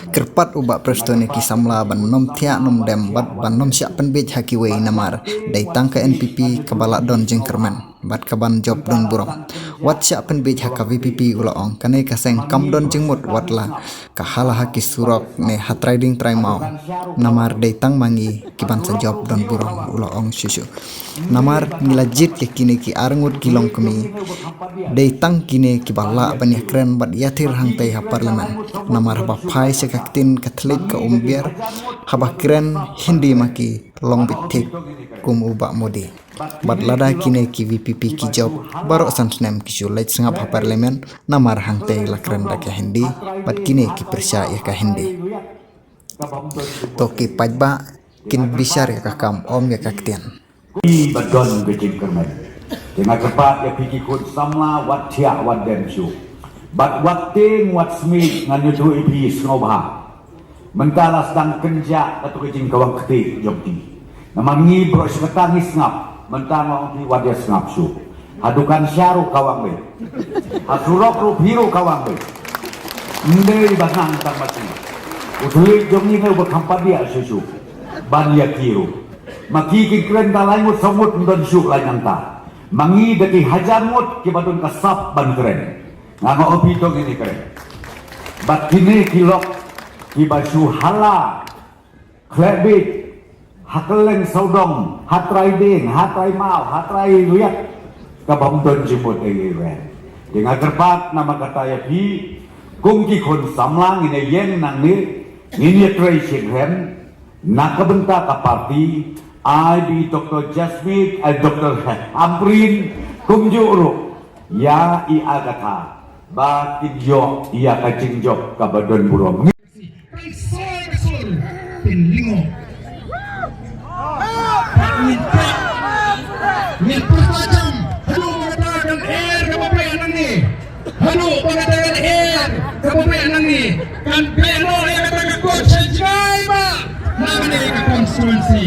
Kerpat ubak prestone ki samla ban nom thia nom dem bat ban nom syak penbej hakiwe namar dai tangka NPP kabala don jengkerman bat kaban job don buram wat syak penbej haka VPP ulaong kane kaseng kam don jengmut watla kahala haki surok ne hat riding try mau namar dai tang mangi kiban sa job don buram ulaong susu namar ngilajit yakine ki arngut kilong kemi dai tang kine kibala ban yakren bat yathir hangtai ha parlemen namar ba phai sekaktin Katolik ka umbiar habah keren Hindi maki long bitik kum ubak modi bat lada kine ki VPP ki job barok sansnem ki sulait sengap ha parlemen namar hangtai lakren da ka Hindi bat kine ki persya ya ka Hindi to ki pajba kin bisar ya ka kam om ya kaktian badon bikin kermen dengan cepat ya piki kun samla wat tia wat dem su bat wat ting wat smith ngan yudu ipi snobha mentala sedang kenja atau kecing kawang ketik jokti namangi bro seketang ngap mentala onti wadia ngap su hadukan syaru kawang be hasurok ru biru kawang be ndei banang tang mati utuli jongi ne berkampa dia susu ban ya kiru maki kikren talai mut samut ndon su lanyang ta mangi deki hajar mut kibadun kasap ban keren ngama opi dong ini keren bat kini kilok kibaju hala klebit hakeleng saudong hatrai ding hatrai mau hatrai liat kabam don jemput eren dengan terpat nama kata ya pi kungki kon samlang ini yen nang ni tray shikhem nak kebentak ka parti I Dr. Jasmine Dr. Amrin kumjuru ya I agata batin yo iya kacing jok kabadon burom Pinlingo Ni pertajam halo pengetahuan air kabupaten nang ni halo pengetahuan air kabupaten nang ni kan belo yang kata kau sejai ba nama ni konstituensi